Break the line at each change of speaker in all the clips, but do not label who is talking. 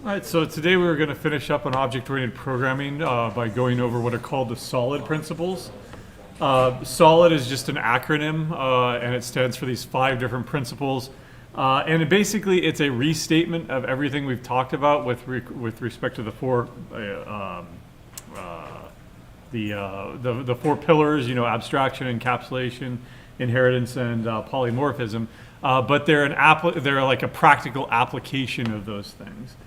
All right, so today we're going to finish up on object-oriented programming by going over what are called the SOLID principles. SOLID is just an acronym, and it stands for these 5 different principles. Basically, it's a restatement of everything we've talked about with respect to the four pillars, abstraction, encapsulation, inheritance, and polymorphism. But they're like a practical application of those things.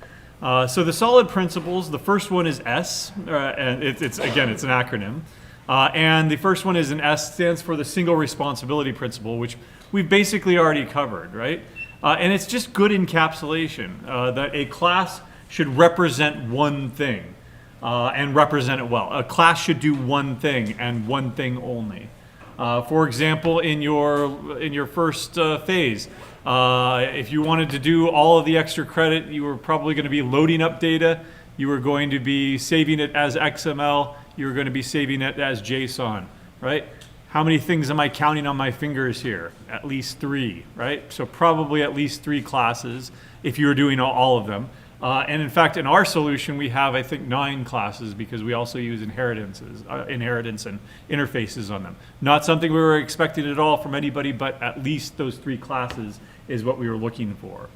So the SOLID principles, the first one is S, and it's an acronym. And the first one is an S, stands for the single responsibility principle, which we've basically already covered, right? And it's just good encapsulation, that a class should represent one thing, and represent it well. A class should do one thing and one thing only. For example, in your first phase, if you wanted to do all of the extra credit, you were probably going to be loading up data. You were going to be saving it as XML. You were going to be saving it as JSON, right? How many things am I counting on my fingers here? At least 3, right? So probably at least 3 classes if you were doing all of them. And in fact, in our solution, we have, I think, 9 classes because we also use inheritance and interfaces on them. Not something we were expecting at all from anybody, but at least those 3 classes is what we were looking for.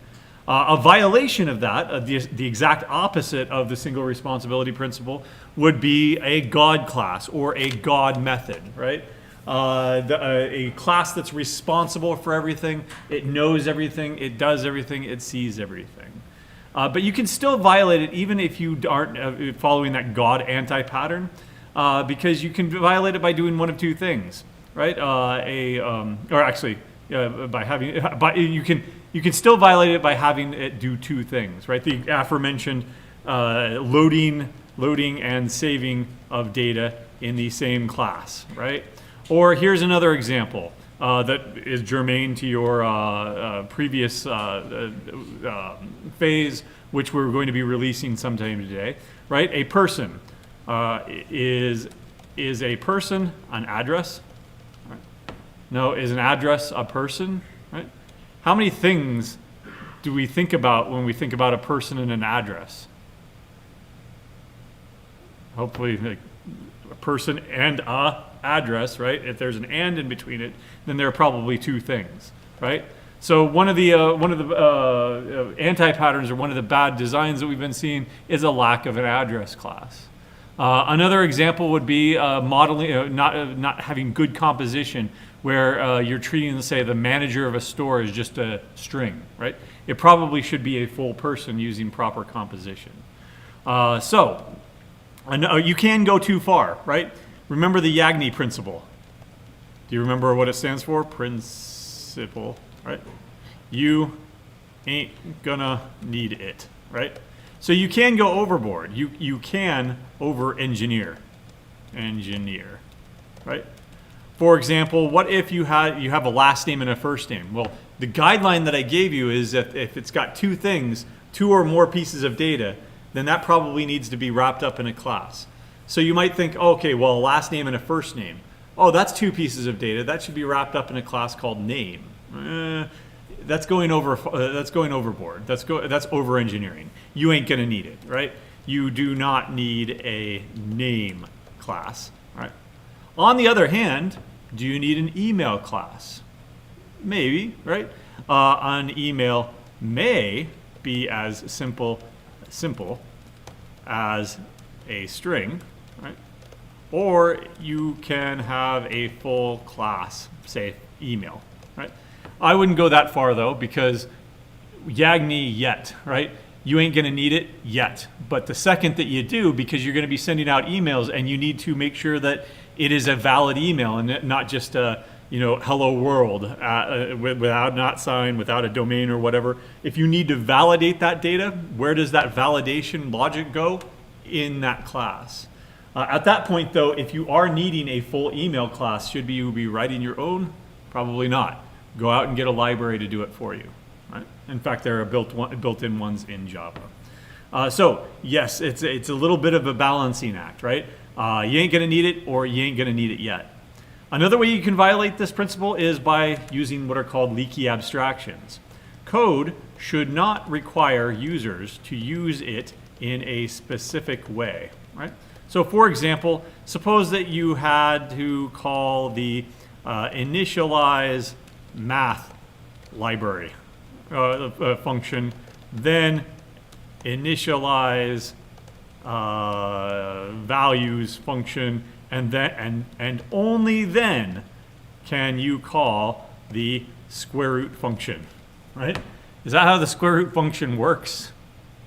A violation of that, the exact opposite of the single responsibility principle, would be a God class or a God method, right? A class that's responsible for everything, it knows everything, it does everything, it sees everything. But you can still violate it even if you aren't following that God anti-pattern, because you can violate it by doing one of 2 things, right? You can still violate it by having it do 2 things, right? The aforementioned loading and saving of data in the same class, right? Or here's another example that is germane to your previous phase, which we're going to be releasing sometime today, right? A person is a person an address? Right? No, is an address a person? Right? How many things do we think about when we think about a person and an address? Hopefully, like a person and a address, right? If there's an and in between it, then there are probably 2 things, right? So one of the anti-patterns or one of the bad designs that we've been seeing is a lack of an address class. Another example would be modeling, not having good composition, where you're treating, say, the manager of a store as just a string, right? It probably should be a full person using proper composition. So you can go too far, right? Remember the Yagni principle. Do you remember what it stands for? Principle, right? You ain't gonna need it, right? So you can go overboard. You can over-engineer, right? For example, what if you have a last name and a first name? Well, the guideline that I gave you is that if it's got 2 things, 2 or more pieces of data, then that probably needs to be wrapped up in a class. So you might think, okay, well, a last name and a first name. Oh, that's 2 pieces of data. That should be wrapped up in a class called name. That's going overboard. That's over-engineering. You ain't gonna need it, right? You do not need a name class, right? On the other hand, do you need an email class? Maybe, right? An email may be as simple as a string, right? Or you can have a full class, say email, right? I wouldn't go that far though, because Yagni yet, right? You ain't gonna need it yet. But the second that you do, because you're gonna be sending out emails and you need to make sure that it is a valid email and not just a, hello world, without not sign, without a domain or whatever. If you need to validate that data, where does that validation logic go? In that class. At that point though, if you are needing a full email class, should you be writing your own? Probably not. Go out and get a library to do it for you. Right? In fact, there are built-in ones in Java. So yes, it's a little bit of a balancing act, right? You ain't gonna need it, or you ain't gonna need it yet. Another way you can violate this principle is by using what are called leaky abstractions. Code should not require users to use it in a specific way, right? So for example, suppose that you had to call the initialize math library function, then initialize values function, and then and only then can you call the square root function, right? Is that how the square root function works?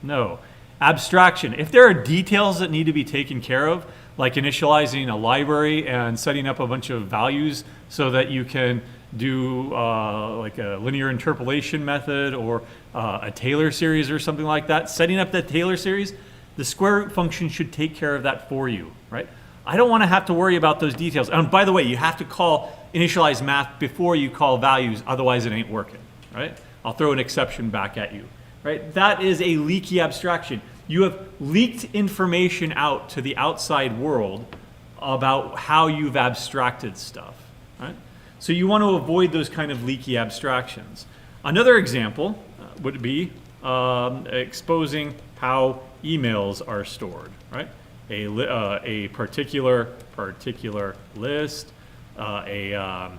No. Abstraction. If there are details that need to be taken care of, like initializing a library and setting up a bunch of values so that you can do like a linear interpolation method or a Taylor series or something like that, setting up that Taylor series, the square root function should take care of that for you, right? I don't want to have to worry about those details. And by the way, you have to call initialize math before you call values, otherwise it ain't working, right? I'll throw an exception back at you, right? That is a leaky abstraction. You have leaked information out to the outside world about how you've abstracted stuff, right? So you want to avoid those kind of leaky abstractions. Another example would be exposing how emails are stored, right? A particular list, a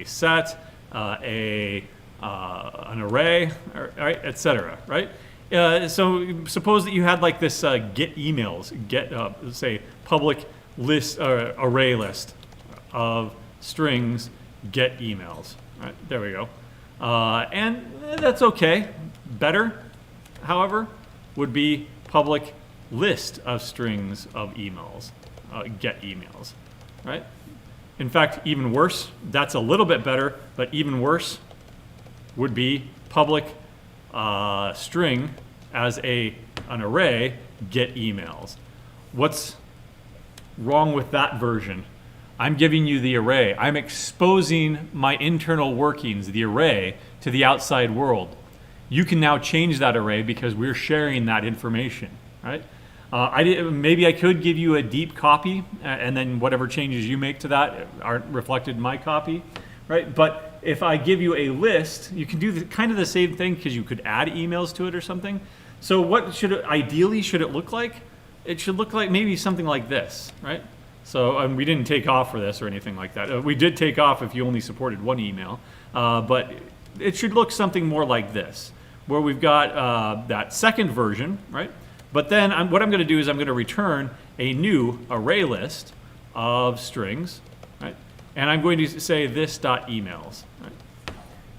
set, an array, right, etc. Right? So suppose that you had like this get emails, say public list array list of strings get emails. Right? There we go. And that's okay. Better, however, would be public list of strings of emails, get emails, right? In fact, even worse, that's a little bit better, but even worse would be public string as an array, get emails. What's wrong with that version? I'm giving you the array. I'm exposing my internal workings, the array, to the outside world. You can now change that array because we're sharing that information, right? Maybe I could give you a deep copy, and then whatever changes you make to that aren't reflected in my copy, right? But if I give you a list, you can do kind of the same thing because you could add emails to it or something. So what should it, ideally, should it look like? It should look like maybe something like this, right? So we didn't take off for this or anything like that. We did take off if you only supported one email, but it should look something more like this, where we've got that second version, right? But then what I'm going to do is I'm going to return a new array list of strings, right? And I'm going to say this.emails, right?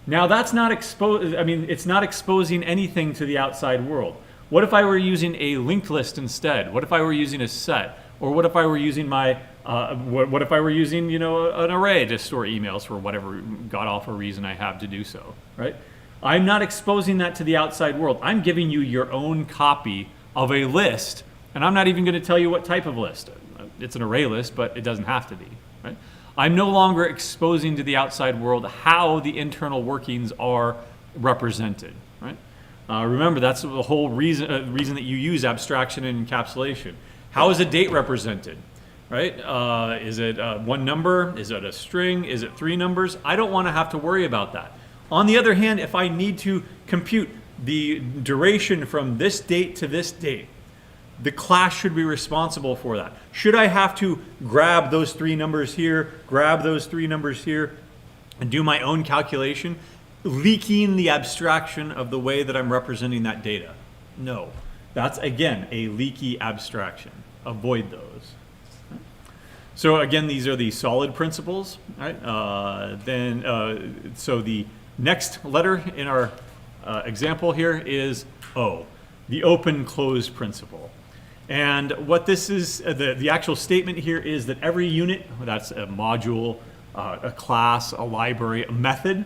Now that's not it's not exposing anything to the outside world. What if I were using a linked list instead? What if I were using a set? Or what if I were using my, what if I were using, an array to store emails for whatever god-awful reason I have to do so, right? I'm not exposing that to the outside world. I'm giving you your own copy of a list, and I'm not even going to tell you what type of list. It's an array list, but it doesn't have to be, right? I'm no longer exposing to the outside world how the internal workings are represented, right? Remember, that's the whole reason that you use abstraction and encapsulation. How is a date represented, right? Is it one number? Is it a string? Is it three numbers? I don't want to have to worry about that. On the other hand, if I need to compute the duration from this date to this date, the class should be responsible for that. Should I have to grab those three numbers here, grab those three numbers here, and do my own calculation, leaking the abstraction of the way that I'm representing that data? No. That's, again, a leaky abstraction. Avoid those. So again, these are the solid principles, right? So the next letter in our example here is O, the open-closed principle. And what this is, the actual statement here is that every unit, that's a module, a class, a library, a method,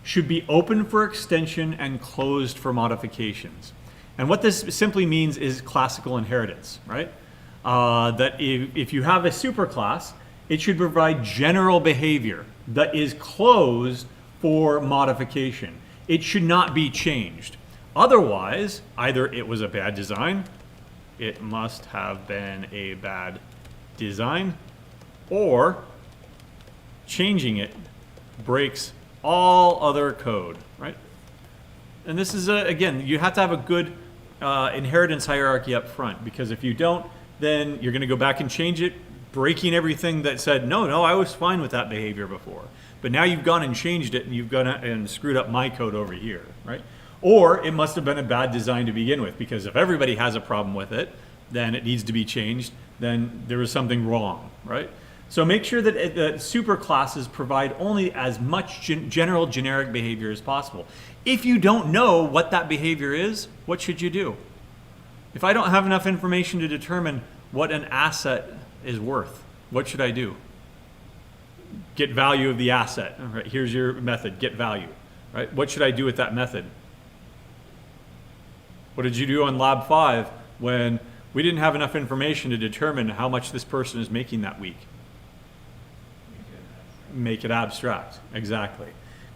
should be open for extension and closed for modifications. And what this simply means is classical inheritance, right? That if you have a superclass, it should provide general behavior that is closed for modification. It should not be changed. Otherwise, either it was a bad design, it must have been a bad design, or changing it breaks all other code, right? And this is, again, you have to have a good inheritance hierarchy up front, because if you don't, then you're going to go back and change it, breaking everything that said, no, I was fine with that behavior before. But now you've gone and changed it, and you've gone and screwed up my code over here, right? Or it must have been a bad design to begin with, because if everybody has a problem with it, then it needs to be changed, then there was something wrong, right? So make sure that super classes provide only as much general generic behavior as possible. If you don't know what that behavior is, what should you do? If I don't have enough information to determine what an asset is worth, what should I do? Get value of the asset. All right, here's your method, get value. Right? What should I do with that method? What did you do on Lab 5 when we didn't have enough information to determine how much this person is making that week? Make it abstract, exactly.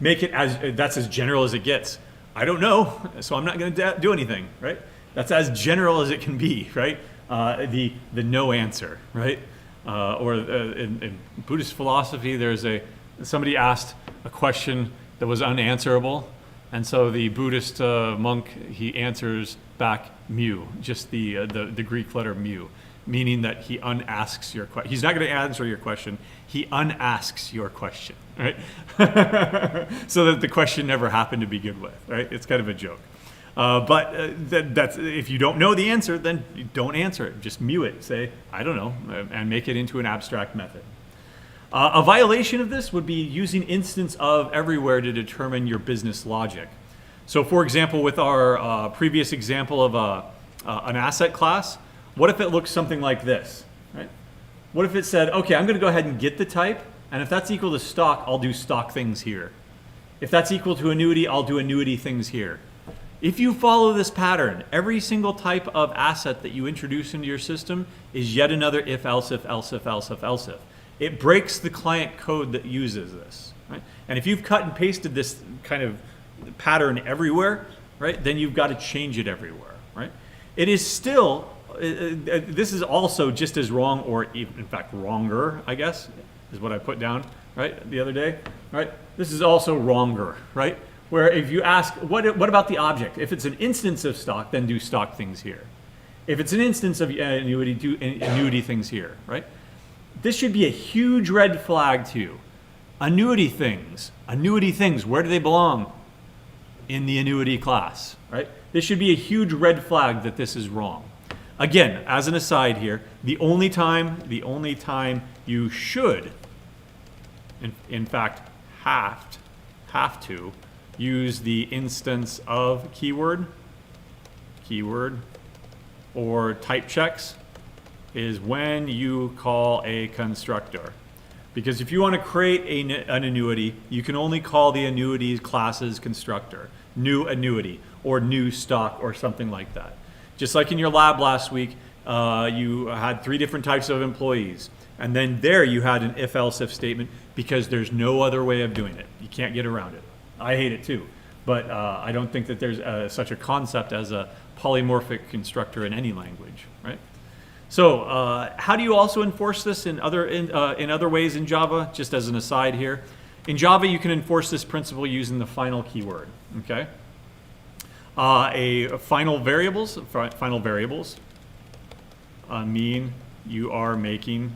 Make it that's as general as it gets. I don't know, so I'm not going to do anything, right? That's as general as it can be, right? The no answer, right? In Buddhist philosophy, somebody asked a question that was unanswerable, and so the Buddhist monk, he answers back mu, just the Greek letter mu, meaning that he unasks your question. He's not going to answer your question. He unasks your question, right? So that the question never happened to begin with, right? It's kind of a joke. That's if you don't know the answer, then you don't answer it. Just mu it. Say, I don't know, and make it into an abstract method. A violation of this would be using instance of everywhere to determine your business logic. So for example, with our previous example of an asset class, what if it looks something like this, right? What if it said, okay, I'm going to go ahead and get the type, and if that's equal to stock, I'll do stock things here. If that's equal to annuity, I'll do annuity things here. If you follow this pattern, every single type of asset that you introduce into your system is yet another if, else, if, else, if, else, if, else, if. It breaks the client code that uses this, right? And if you've cut and pasted this kind of pattern everywhere, right, then you've got to change it everywhere, right? It is still, this is also just as wrong, or in fact wronger, I guess, is what I put down, right, the other day, right? This is also wronger, right? Where if you ask, what about the object? If it's an instance of stock, then do stock things here. If it's an instance of annuity, do annuity things here, right? This should be a huge red flag to you. Annuity things, where do they belong? In the annuity class, right? This should be a huge red flag that this is wrong. Again, as an aside here, the only time you should, in fact, have to use the instance of keyword, or type checks is when you call a constructor. Because if you want to create an annuity, you can only call the annuity class's constructor, new annuity, or new stock, or something like that. Just like in your lab last week, you had 3 different types of employees. And then there you had an if-else-if statement, because there's no other way of doing it. You can't get around it. I hate it too. But I don't think that there's such a concept as a polymorphic constructor in any language, right? So how do you also enforce this in other ways in Java? Just as an aside here, in Java you can enforce this principle using the final keyword. Okay, final variables mean you are making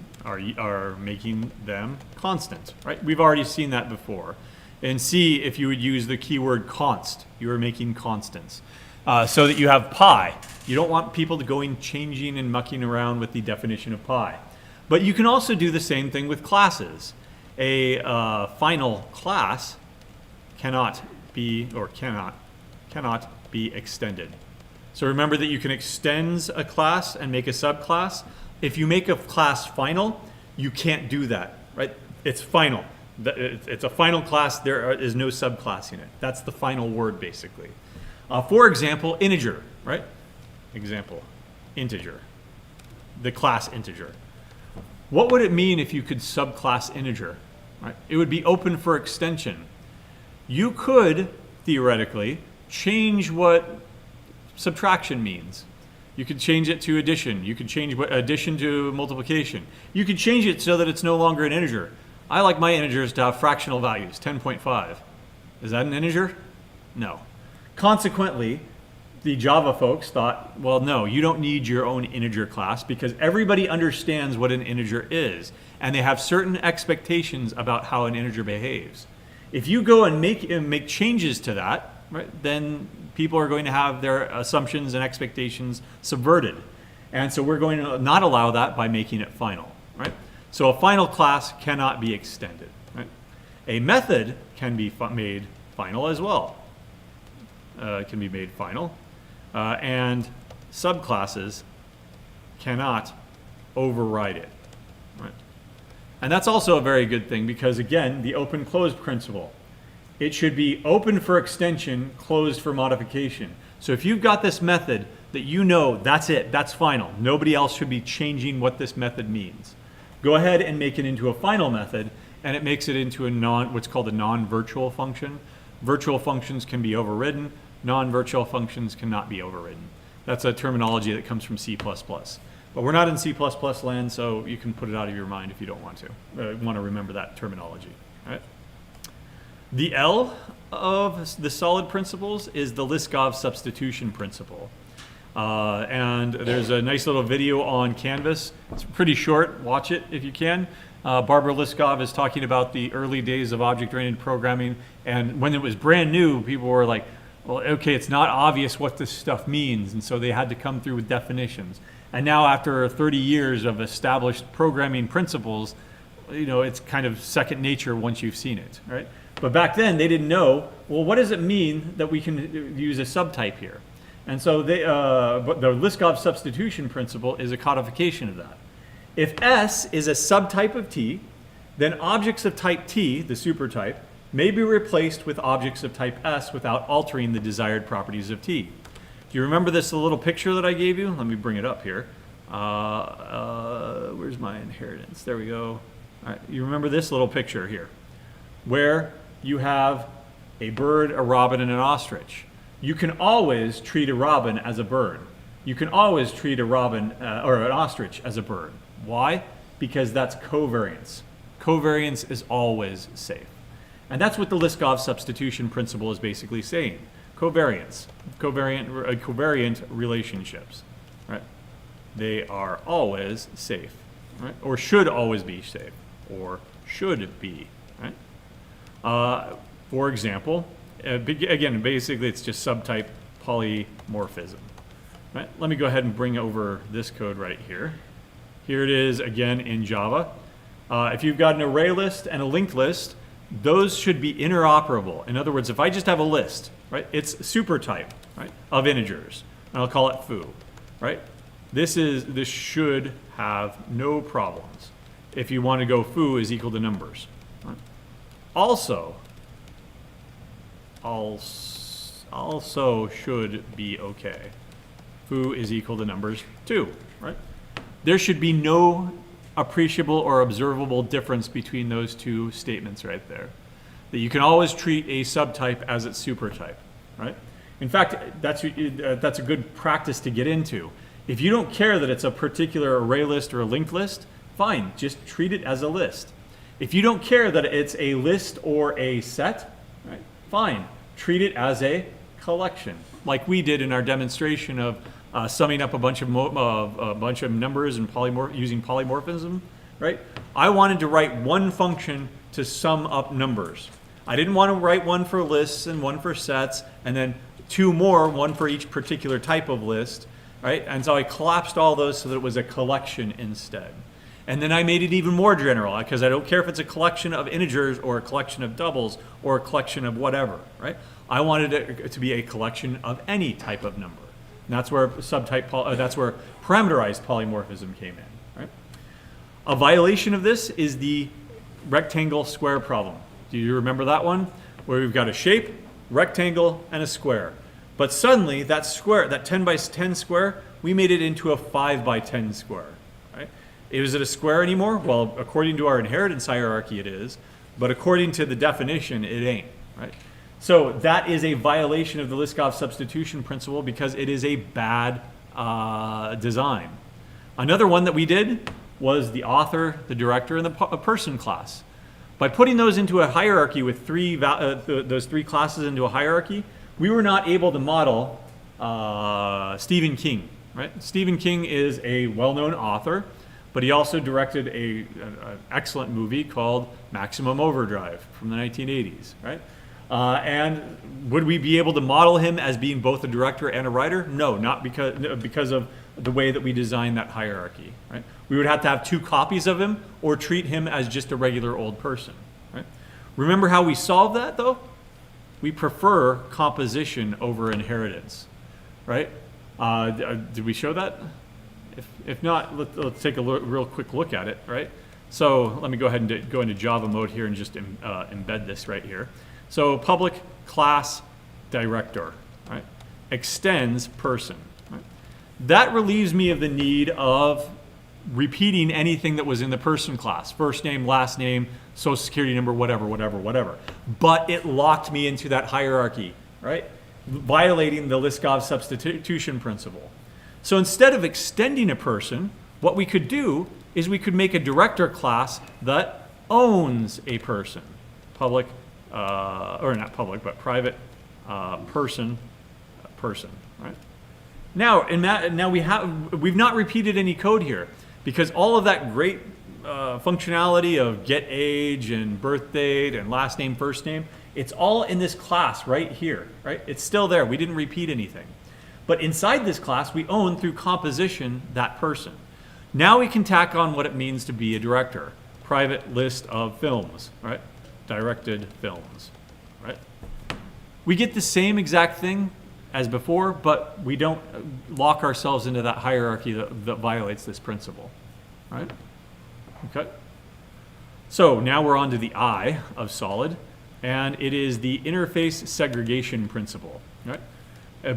them constant, right? We've already seen that before. In C, if you would use the keyword const, you are making constants. So that you have pi. You don't want people to go changing and mucking around with the definition of pi. But you can also do the same thing with classes. A final class cannot be extended. So remember that you can extend a class and make a subclass. If you make a class final, you can't do that, right? It's final. It's a final class. There is no subclass in it. That's the final word, basically. For example, integer, right? Example, integer, the class integer. What would it mean if you could subclass integer, right? It would be open for extension. You could, theoretically, change what subtraction means. You could change it to addition. You could change addition to multiplication. You could change it so that it's no longer an integer. I like my integers to have fractional values, 10.5. Is that an integer? No. Consequently, the Java folks thought, well, no, you don't need your own integer class because everybody understands what an integer is, and they have certain expectations about how an integer behaves. If you go and make changes to that, right, then people are going to have their assumptions and expectations subverted. And so we're going to not allow that by making it final, right? So a final class cannot be extended, right? A method can be made final as well. It can be made final. And subclasses cannot override it, right? And that's also a very good thing because, again, the open-closed principle. It should be open for extension, closed for modification. So if you've got this method that you know that's it, that's final, nobody else should be changing what this method means. Go ahead and make it into a final method, and it makes it into a what's called a non-virtual function. Virtual functions can be overridden. Non-virtual functions cannot be overridden. That's a terminology that comes from C++. But we're not in C++ land, so you can put it out of your mind if you don't want to remember that terminology. Right? The L of the solid principles is the Liskov substitution principle. And there's a nice little video on Canvas. It's pretty short. Watch it if you can. Barbara Liskov is talking about the early days of object-oriented programming. And when it was brand new, people were like, well, okay, it's not obvious what this stuff means. And so they had to come through with definitions. And now after 30 years of established programming principles, you know, it's kind of second nature once you've seen it, right? But back then they didn't know, well, what does it mean that we can use a subtype here? And so but the Liskov substitution principle is a codification of that. If S is a subtype of T, then objects of type T, the supertype, may be replaced with objects of type S without altering the desired properties of T. Do you remember this little picture that I gave you? Let me bring it up here. Where's my inheritance? There we go. All right, you remember this little picture here, where you have a bird, a robin, and an ostrich. You can always treat a robin as a bird. You can always treat a robin or an ostrich as a bird. Why? Because that's covariance. Covariance is always safe. And that's what the Liskov substitution principle is basically saying. Covariance, covariant relationships, right? They are always safe, right? Or should always be safe, or should be, right? For example, again, basically it's just subtype polymorphism, right? Let me go ahead and bring over this code right here. Here it is again in Java. If you've got an array list and a linked list, those should be interoperable. In other words, if I just have a list, right, it's supertype, right, of integers, and I'll call it foo, right? This should have no problems if you want to go foo is equal to numbers. Right? Also should be okay. Foo is equal to numbers too, right? There should be no appreciable or observable difference between those two statements right there. That you can always treat a subtype as its supertype, right? In fact, that's a good practice to get into. If you don't care that it's a particular array list or a linked list, fine, just treat it as a list. If you don't care that it's a list or a set, right, fine, treat it as a collection, like we did in our demonstration of summing up a bunch of numbers and using polymorphism, right? I wanted to write one function to sum up numbers. I didn't want to write one for lists and one for sets, and then two more, one for each particular type of list, right? And so I collapsed all those so that it was a collection instead. And then I made it even more general, because I don't care if it's a collection of integers or a collection of doubles or a collection of whatever, right? I wanted it to be a collection of any type of number. And that's where that's where parameterized polymorphism came in, right? A violation of this is the rectangle square problem. Do you remember that one? Where we've got a shape, rectangle, and a square. But suddenly that square, that 10 by 10 square, we made it into a 5 by 10 square, right? Is it a square anymore? Well, according to our inheritance hierarchy it is, but according to the definition it ain't, right? So that is a violation of the Liskov substitution principle because it is a bad design. Another one that we did was the author, the director, and the person class. By putting those into a hierarchy with those three classes into a hierarchy, we were not able to model Stephen King, right? Stephen King is a well-known author, but he also directed an excellent movie called Maximum Overdrive from the 1980s, right? And would we be able to model him as being both a director and a writer? No, not because of the way that we designed that hierarchy, right? We would have to have 2 copies of him or treat him as just a regular old person, right? Remember how we solved that though? We prefer composition over inheritance, right? Did we show that? If not, let's take a real quick look at it, right? So let me go ahead and go into Java mode here and just embed this right here. So public class director, right? Extends person, right? That relieves me of the need of repeating anything that was in the person class, first name, last name, social security number, whatever. But it locked me into that hierarchy, right? Violating the Liskov substitution principle. So instead of extending a person, what we could do is we could make a director class that owns a person. Public, or not public, but private person, right? Now we've not repeated any code here because all of that great functionality of get age and birth date and last name, first name, it's all in this class right here, right? It's still there. We didn't repeat anything. But inside this class, we own through composition that person. Now we can tack on what it means to be a director. Private list of films, right? Directed films, right? We get the same exact thing as before, but we don't lock ourselves into that hierarchy that violates this principle, right? Okay. So now we're on to the I of solid, and it is the interface segregation principle, right?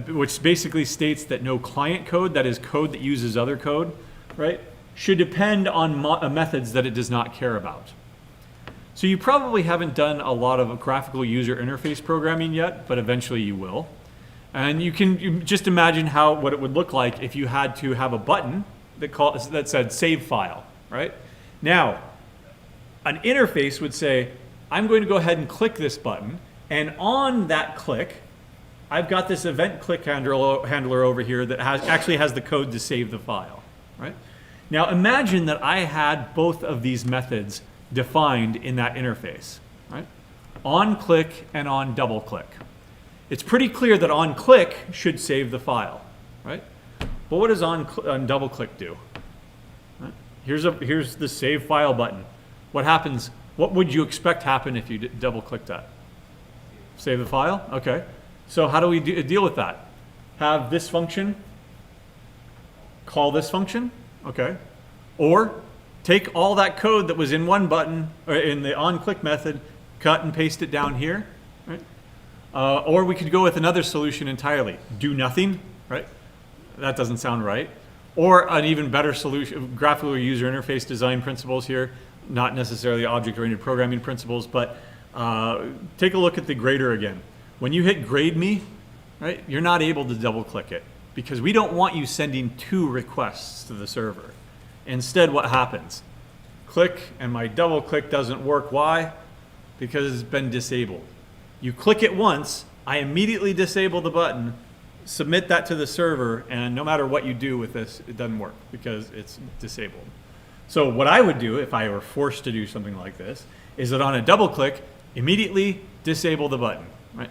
Which basically states that no client code, that is code that uses other code, right, should depend on methods that it does not care about. So you probably haven't done a lot of graphical user interface programming yet, but eventually you will. And you can just imagine what it would look like if you had to have a button that said save file, right? Now, an interface would say, I'm going to go ahead and click this button, and on that click, I've got this event click handler over here that actually has the code to save the file, right? Now imagine that I had both of these methods defined in that interface, right? On click and on double click. It's pretty clear that on click should save the file, right? But what does on double click do? Right? Here's the save file button. What happens? What would you expect happen if you double click that? Save the file? Okay. So how do we deal with that? Have this function call this function, okay? Or take all that code that was in one button, or in the on-click method, cut and paste it down here, right? Or we could go with another solution entirely. Do nothing, right? That doesn't sound right. Or an even better solution, graphical user interface design principles here, not necessarily object-oriented programming principles, but take a look at the grader again. When you hit grade me, right, you're not able to double click it because we don't want you sending 2 requests to the server. Instead, what happens? Click and my double click doesn't work. Why? Because it's been disabled. You click it once, I immediately disable the button, submit that to the server, and no matter what you do with this, it doesn't work because it's disabled. So what I would do if I were forced to do something like this is that on a double click, immediately disable the button, right?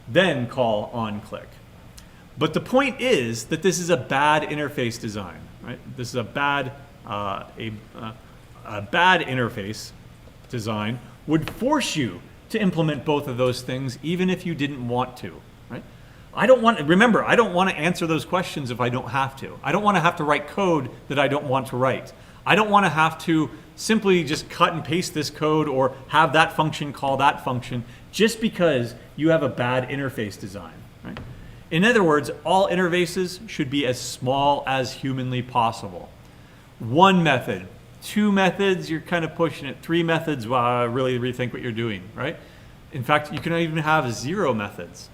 Then call on click. But the point is that this is a bad interface design, right? This is a bad interface design would force you to implement both of those things even if you didn't want to, right? Remember, I don't want to answer those questions if I don't have to. I don't want to have to write code that I don't want to write. I don't want to have to simply just cut and paste this code or have that function call that function just because you have a bad interface design, right? In other words, all interfaces should be as small as humanly possible. 1 method, 2 methods, you're kind of pushing it. 3 methods, really rethink what you're doing, right? In fact, you can even have 0 methods.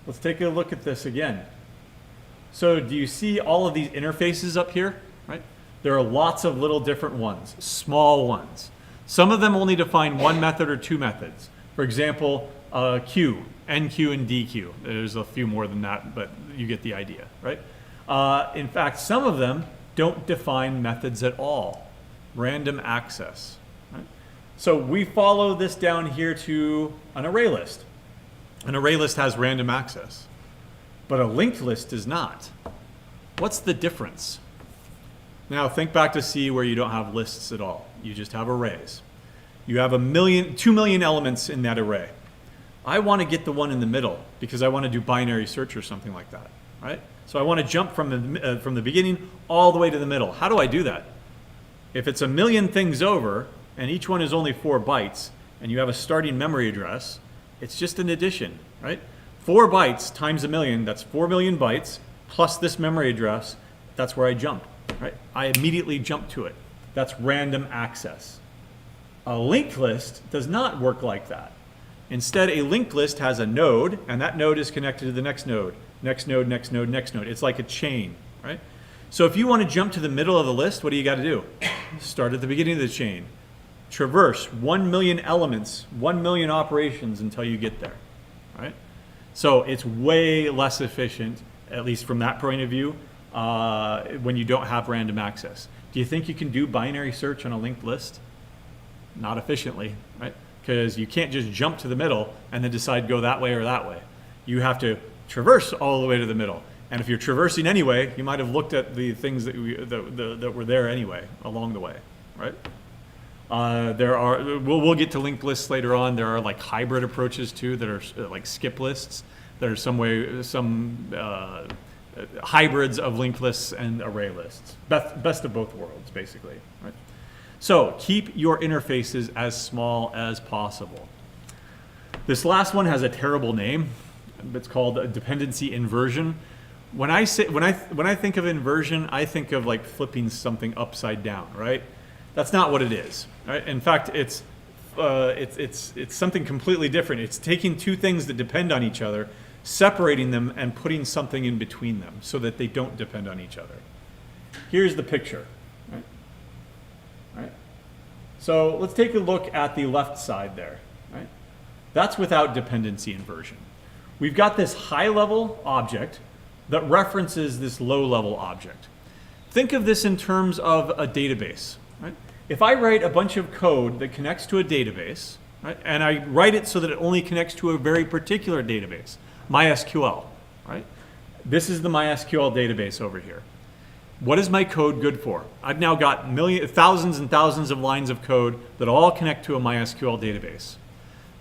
Let's take a look at this again. So do you see all of these interfaces up here, right? There are lots of little different ones, small ones. Some of them only define 1 method or 2 methods. For example, Q, NQ, and DQ. There's a few more than that, but you get the idea, right? In fact, some of them don't define methods at all. Random access. Right? So we follow this down here to an array list. An array list has random access, but a linked list does not. What's the difference? Now think back to C where you don't have lists at all. You just have arrays. You have 2 million elements in that array. I want to get the one in the middle because I want to do binary search or something like that, right? So I want to jump from the beginning all the way to the middle. How do I do that? If it's 1 million things over and each one is only 4 bytes and you have a starting memory address, it's just an addition, right? 4 bytes times 1 million, that's 4 million bytes plus this memory address, that's where I jump, right? I immediately jump to it. That's random access. A linked list does not work like that. Instead, a linked list has a node, and that node is connected to the next node, next node, next node, next node. It's like a chain, right? So if you want to jump to the middle of the list, what do you got to do? Start at the beginning of the chain. Traverse 1 million elements, 1 million operations until you get there, right? So it's way less efficient, at least from that point of view, when you don't have random access. Do you think you can do binary search on a linked list? Not efficiently, right? Because you can't just jump to the middle and then decide go that way or that way. You have to traverse all the way to the middle. And if you're traversing anyway, you might have looked at the things that were there anyway along the way, right? We'll get to linked lists later on. There are like hybrid approaches too that are like skip lists. There are some hybrids of linked lists and array lists. Best of both worlds, basically, right? So keep your interfaces as small as possible. This last one has a terrible name. It's called a dependency inversion. When I think of inversion, I think of like flipping something upside down, right? That's not what it is, right? In fact, it's something completely different. It's taking two things that depend on each other, separating them, and putting something in between them so that they don't depend on each other. Here's the picture, right? Right? So let's take a look at the left side there, right? That's without dependency inversion. We've got this high-level object that references this low-level object. Think of this in terms of a database, right? If I write a bunch of code that connects to a database, right, and I write it so that it only connects to a very particular database, MySQL, right? This is the MySQL database over here. What is my code good for? I've now got thousands and thousands of lines of code that all connect to a MySQL database.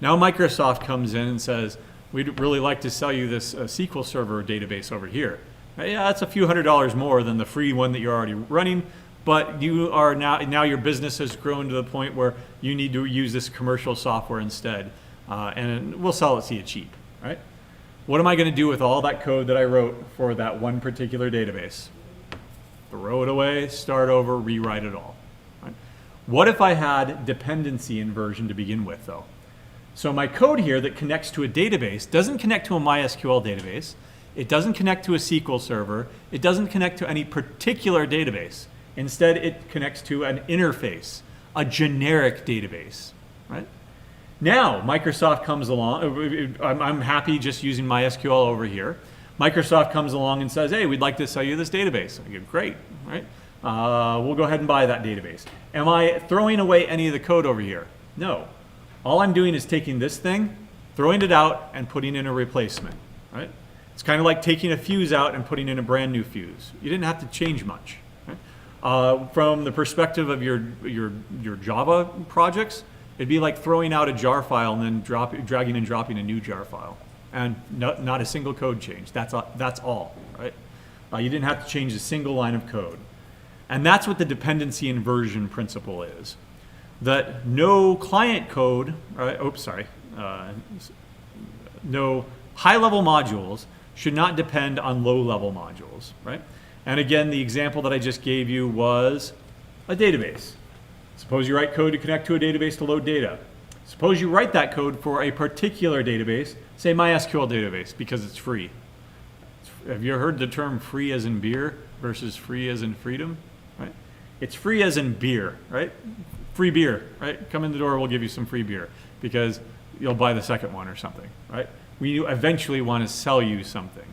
Now Microsoft comes in and says, we'd really like to sell you this SQL Server database over here. Yeah, that's a few $100s more than the free one that you're already running, but you are now your business has grown to the point where you need to use this commercial software instead, and we'll sell it to you cheap, right? What am I going to do with all that code that I wrote for that one particular database? Throw it away, start over, rewrite it all. Right? What if I had dependency inversion to begin with, though? So my code here that connects to a database doesn't connect to a MySQL database. It doesn't connect to a SQL server. It doesn't connect to any particular database. Instead, it connects to an interface, a generic database. Right? Now, Microsoft comes along. I'm happy just using MySQL over here. Microsoft comes along and says, hey, we'd like to sell you this database. I go, great, right? We'll go ahead and buy that database. Am I throwing away any of the code over here? No. All I'm doing is taking this thing, throwing it out, and putting in a replacement, right? It's kind of like taking a fuse out and putting in a brand new fuse. You didn't have to change much. Right? From the perspective of your Java projects, it'd be like throwing out a jar file and then dragging and dropping a new jar file. And not a single code change. That's all, right? You didn't have to change a single line of code. And that's what the dependency inversion principle is. That no client code, no high-level modules should not depend on low-level modules, right? And again, the example that I just gave you was a database. Suppose you write code to connect to a database to load data. Suppose you write that code for a particular database, say MySQL database, because it's free. Have you heard the term free as in beer versus free as in freedom? Right? It's free as in beer, right? Free beer, right? Come in the door, we'll give you some free beer. Because you'll buy the second one or something, right? We eventually want to sell you something.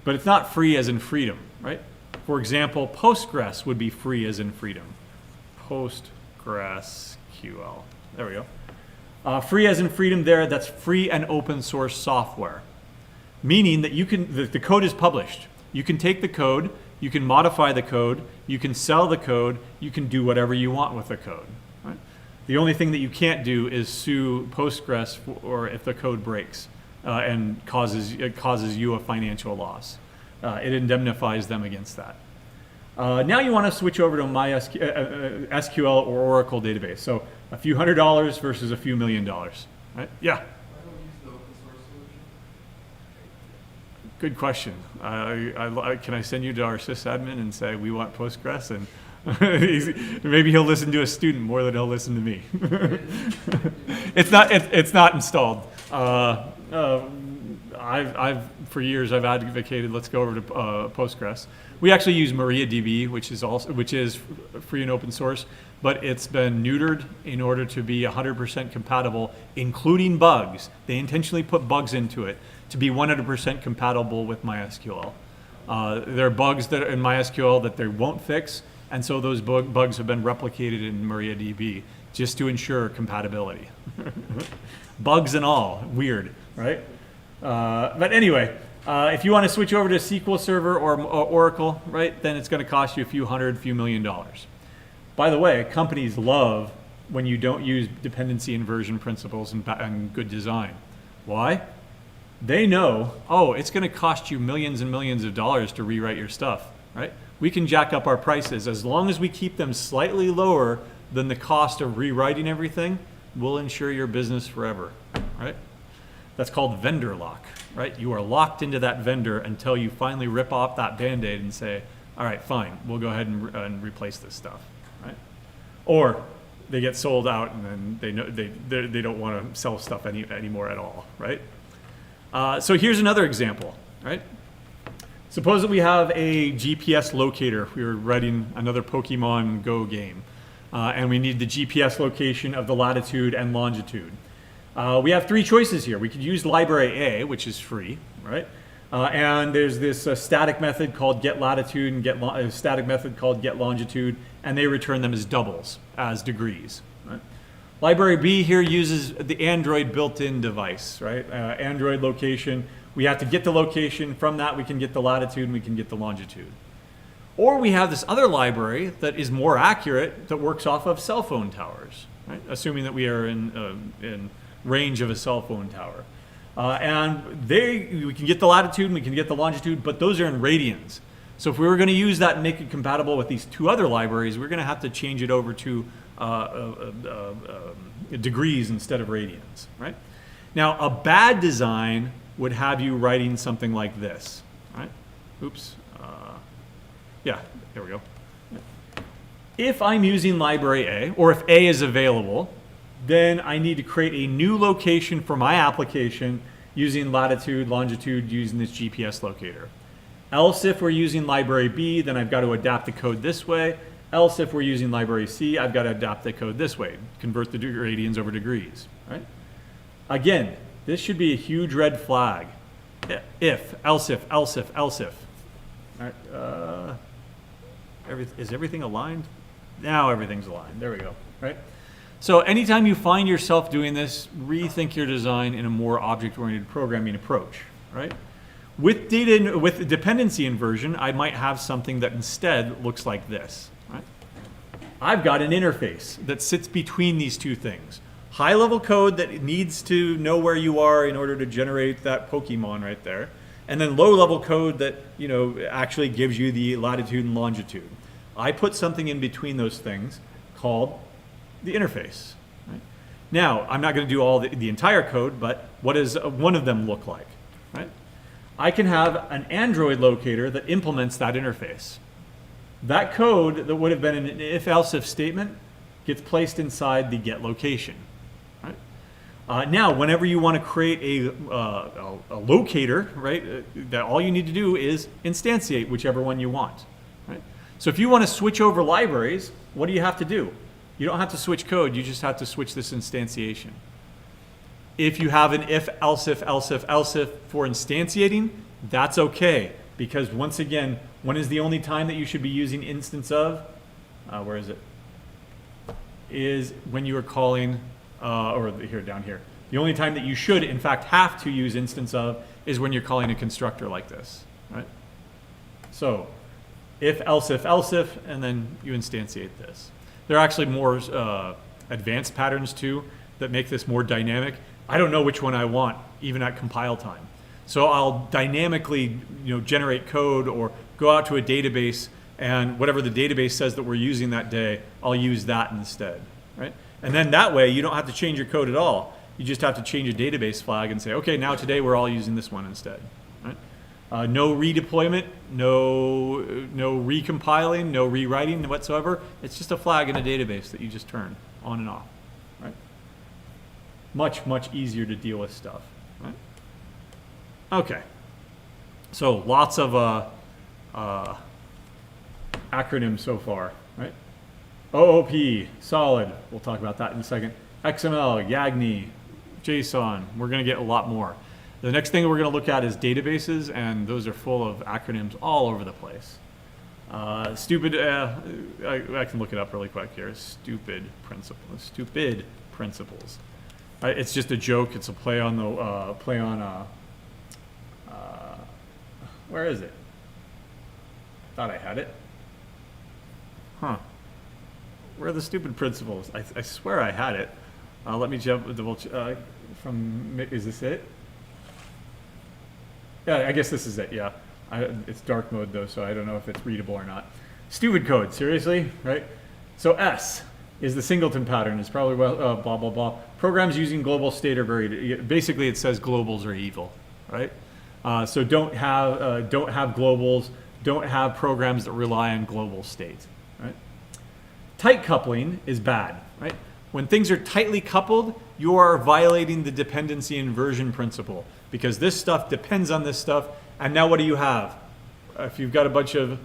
But it's not free as in freedom, right? For example, Postgres would be free as in freedom. PostgreSQL. There we go. Free as in freedom there, that's free and open source software. Meaning that the code is published. You can take the code, you can modify the code, you can sell the code, you can do whatever you want with the code. Right? The only thing that you can't do is sue Postgres or if the code breaks and it causes you a financial loss. It indemnifies them against that. Now you want to switch over to MySQL SQL or Oracle database. So a few $100s versus a few $1 million. Right? Yeah. Good question. Can I send you to our sysadmin and say we want Postgres, and maybe he'll listen to a student more than he'll listen to me. It's not installed. I've for years I've advocated let's go over to Postgres. We actually use MariaDB, which is free and open source, but it's been neutered in order to be 100% compatible, including bugs. They intentionally put bugs into it to be 100% compatible with MySQL. There are bugs that are in MySQL that they won't fix, and so those bugs have been replicated in MariaDB just to ensure compatibility. Bugs and all, weird, right? But anyway, if you want to switch over to SQL Server or Oracle, right, then it's going to cost you a few $100, few $1 million. By the way, companies love when you don't use dependency inversion principles and good design. Why? They know, oh, it's going to cost you millions and millions of dollars to rewrite your stuff, right? We can jack up our prices. As long as we keep them slightly lower than the cost of rewriting everything, we'll ensure your business forever, right? That's called vendor lock, right? You are locked into that vendor until you finally rip off that Band-Aid and say, all right, fine, we'll go ahead and replace this stuff, right? Or they get sold out and then they don't want to sell stuff anymore at all, right? So here's another example, right? Suppose that we have a GPS locator. We were writing another Pokemon Go game, and we need the GPS location of the latitude and longitude. We have three choices here. We could use library A, which is free, right? And there's this static method called getLatitude and a static method called getLongitude, and they return them as doubles, as degrees. Right? Library B here uses the Android built-in device, right? Android location. We have to get the location. From that, we can get the latitude and we can get the longitude. Or we have this other library that is more accurate that works off of cell phone towers, right? Assuming that we are in range of a cell phone tower. And we can get the latitude and we can get the longitude, but those are in radians. So if we were going to use that and make it compatible with these two other libraries, we're going to have to change it over to degrees instead of radians, right? Now, a bad design would have you writing something like this, right? Oops. Yeah, there we go. If I'm using library A, or if A is available, then I need to create a new location for my application using latitude, longitude, using this GPS locator. Else, if we're using library B, then I've got to adapt the code this way. Else, if we're using library C, I've got to adapt the code this way, convert the radians over degrees, right? Again, this should be a huge red flag. If, else if, else if, else if. All right, is everything aligned? Now everything's aligned. There we go, right? So anytime you find yourself doing this, rethink your design in a more object-oriented programming approach, right? With dependency inversion, I might have something that instead looks like this, right? I've got an interface that sits between these two things. High-level code that needs to know where you are in order to generate that Pokemon right there, and then low-level code that actually gives you the latitude and longitude. I put something in between those things called the interface. Right? Now, I'm not going to do all the entire code, but what does one of them look like? Right? I can have an Android locator that implements that interface. That code that would have been an if-else-if statement gets placed inside the get location. Right? Now, whenever you want to create a locator, right, that all you need to do is instantiate whichever one you want. Right? So if you want to switch over libraries, what do you have to do? You don't have to switch code, you just have to switch this instantiation. If you have an if, else if, else if, else if for instantiating, that's okay. Because once again, when is the only time that you should be using instance of? Where is it? Is when you are calling, or here, down here. The only time that you should, in fact, have to use instance of is when you're calling a constructor like this, right? So, if, else if, and then you instantiate this. There are actually more advanced patterns too that make this more dynamic. I don't know which one I want, even at compile time. So I'll dynamically, generate code or go out to a database, and whatever the database says that we're using that day, I'll use that instead, right? And then that way, you don't have to change your code at all. You just have to change a database flag and say, okay, now today we're all using this one instead, right? No redeployment, no recompiling, no rewriting whatsoever. It's just a flag in a database that you just turn on and off, right? Much, much easier to deal with stuff, right? Okay, so lots of acronyms so far, right? OOP, solid, we'll talk about that in a second. XML, YAGNI, JSON, we're gonna get a lot more. The next thing we're gonna look at is databases, and those are full of acronyms all over the place. I can look it up really quick here. Stupid principles. It's just a joke. It's a play on the where is it? Thought I had it. Huh. Where are the stupid principles? I swear I had it. Let me jump is this it? Yeah, I guess this is it, yeah. It's dark mode though, so I don't know if it's readable or not. Stupid code, seriously, right? So S is the singleton pattern. It's probably blah, blah, blah. Programs using global state are basically it says globals are evil, right? So don't have globals, don't have programs that rely on global state, right? Tight coupling is bad, right? When things are tightly coupled, you are violating the dependency inversion principle because this stuff depends on this stuff. And now what do you have? If you've got a bunch of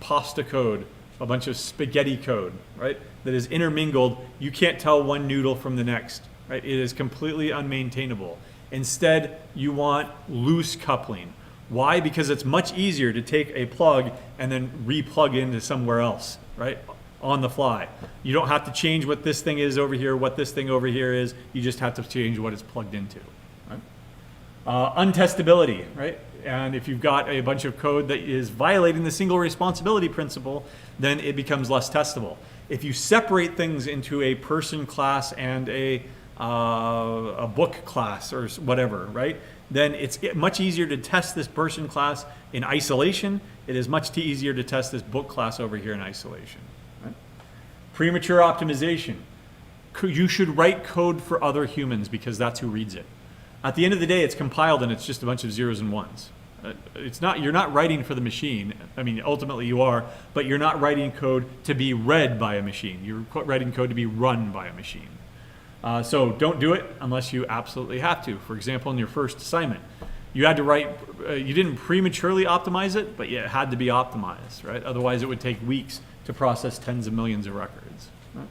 pasta code, a bunch of spaghetti code, right, that is intermingled, you can't tell one noodle from the next, right? It is completely unmaintainable. Instead, you want loose coupling. Why? Because it's much easier to take a plug and then re-plug into somewhere else, right? On the fly. You don't have to change what this thing is over here, what this thing over here is. You just have to change what it's plugged into. Right? Untestability, right? And if you've got a bunch of code that is violating the single responsibility principle, then it becomes less testable. If you separate things into a person class and a book class or whatever, right? Then it's much easier to test this person class in isolation. It is much easier to test this book class over here in isolation. Right? Premature optimization. You should write code for other humans because that's who reads it. At the end of the day, it's compiled and it's just a bunch of zeros and ones. You're not writing for the machine. I mean, ultimately you are, but you're not writing code to be read by a machine. You're writing code to be run by a machine. So don't do it unless you absolutely have to. For example, in your first assignment, you had to write, you didn't prematurely optimize it, but it had to be optimized, right? Otherwise it would take weeks to process tens of millions of records. Right?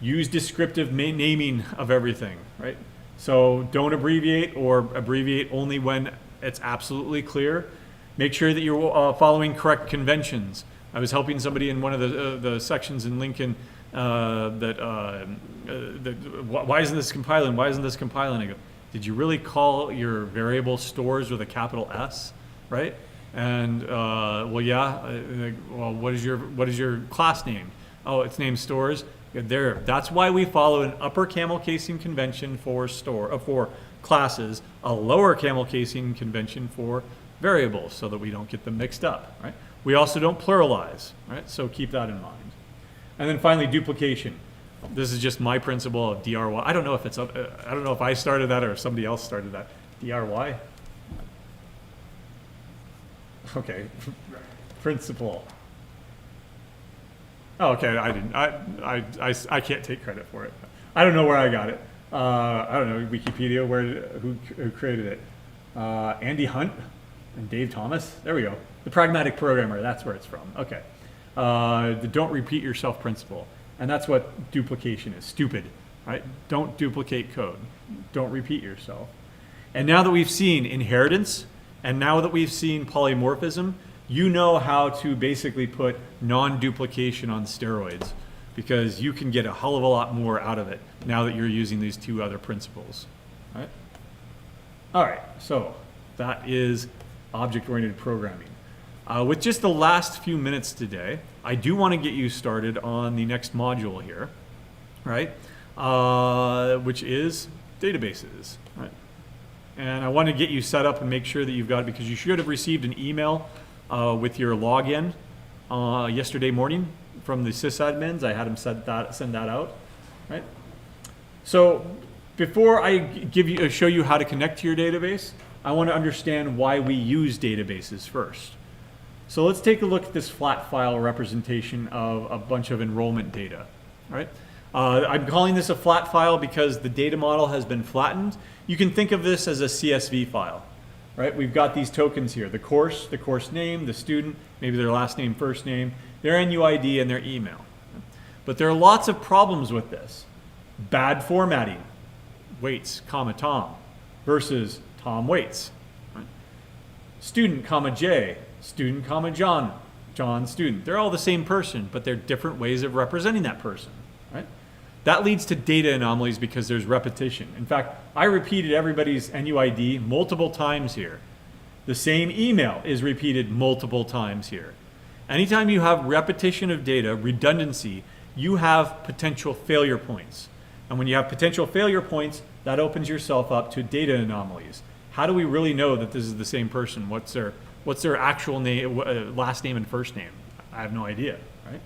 Use descriptive naming of everything, right? So don't abbreviate or abbreviate only when it's absolutely clear. Make sure that you're following correct conventions. I was helping somebody in one of the sections in Lincoln why isn't this compiling? Why isn't this compiling? I go, did you really call your variable stores with a capital S, right? And well, yeah. Well, what is your class name? Oh, it's named stores. There. That's why we follow an upper camel casing convention for classes, a lower camel casing convention for variables, so that we don't get them mixed up, right? We also don't pluralize, right? So keep that in mind. And then finally, duplication. This is just my principle of DRY. I don't know if I don't know if I started that or if somebody else started that. DRY. Okay. Principle. Oh, okay. I didn't. I can't take credit for it. I don't know where I got it. I don't know Wikipedia. Who created it? Andy Hunt and Dave Thomas. There we go. The pragmatic programmer. That's where it's from. Okay. The don't repeat yourself principle. And that's what duplication is. Stupid. right? Don't duplicate code. Don't repeat yourself. And now that we've seen inheritance, and now that we've seen polymorphism, you know how to basically put non-duplication on steroids, because you can get a hell of a lot more out of it now that you're using these two other principles. Right? All right, so that is object-oriented programming. With just the last few minutes today, I do want to get you started on the next module here, right? Which is databases, right? And I want to get you set up and make sure that you've got it, because you should have received an email with your login yesterday morning from the sysadmins. I had them send that out, right? So before I show you how to connect to your database, I want to understand why we use databases first. So let's take a look at this flat file representation of a bunch of enrollment data, right? I'm calling this a flat file because the data model has been flattened. You can think of this as a CSV file, right? We've got these tokens here, the course name, the student, maybe their last name, first name, their NUID, and their email. But there are lots of problems with this. Bad formatting, Waits, comma, Tom, versus Tom Waits. Right? Student, comma, J, student, comma, John, John, student. They're all the same person, but they're different ways of representing that person, right? That leads to data anomalies because there's repetition. In fact, I repeated everybody's NUID multiple times here. The same email is repeated multiple times here. Anytime you have repetition of data, redundancy, you have potential failure points. And when you have potential failure points, that opens yourself up to data anomalies. How do we really know that this is the same person? What's their actual name, last name and first name? I have no idea, right?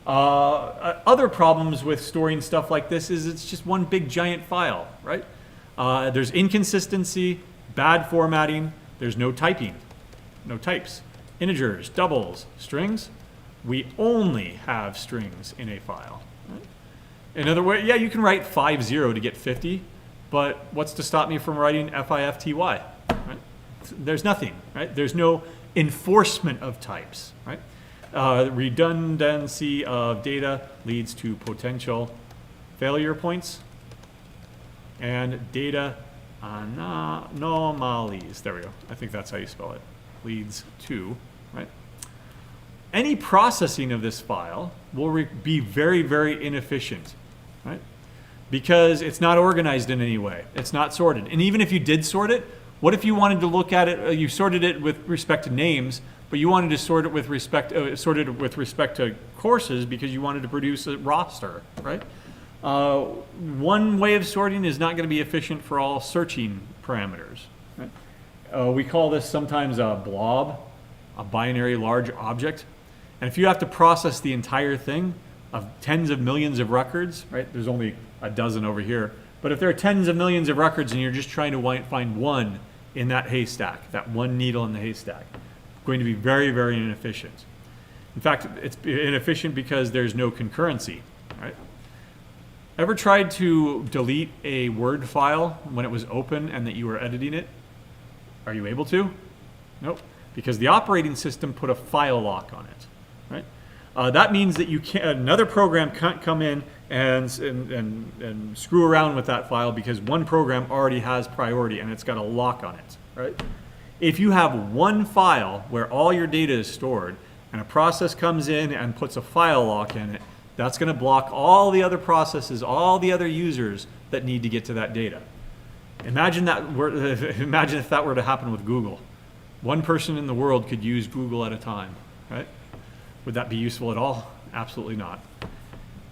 Other problems with storing stuff like this is it's just one big giant file, right? There's inconsistency, bad formatting, there's no typing, no types. Integers, doubles, strings. We only have strings in a file. Right? In other words, yeah, you can write 50 to get 50, but what's to stop me from writing FIFTY? Right? There's nothing, right? There's no enforcement of types, right? Redundancy of data leads to potential failure points and data anomalies. There we go. I think that's how you spell it. Leads to, right? Any processing of this file will be very, very inefficient, right? Because it's not organized in any way. It's not sorted. And even if you did sort it, what if you wanted to look at it, you sorted it with respect to names, but you wanted to sort it with respect to courses because you wanted to produce a roster, right? One way of sorting is not going to be efficient for all searching parameters. Right? We call this sometimes a blob, a binary large object. And if you have to process the entire thing of tens of millions of records, right? There's only a dozen over here. But if there are tens of millions of records and you're just trying to find one in that haystack, that one needle in the haystack, going to be very, very inefficient. In fact, it's inefficient because there's no concurrency, right? Ever tried to delete a Word file when it was open and that you were editing it? Are you able to? Nope, because the operating system put a file lock on it, right? That means that another program can't come in and screw around with that file because one program already has priority and it's got a lock on it, right? If you have one file where all your data is stored and a process comes in and puts a file lock in it, that's going to block all the other processes, all the other users that need to get to that data. Imagine if that were to happen with Google. One person in the world could use Google at a time, right? Would that be useful at all? Absolutely not.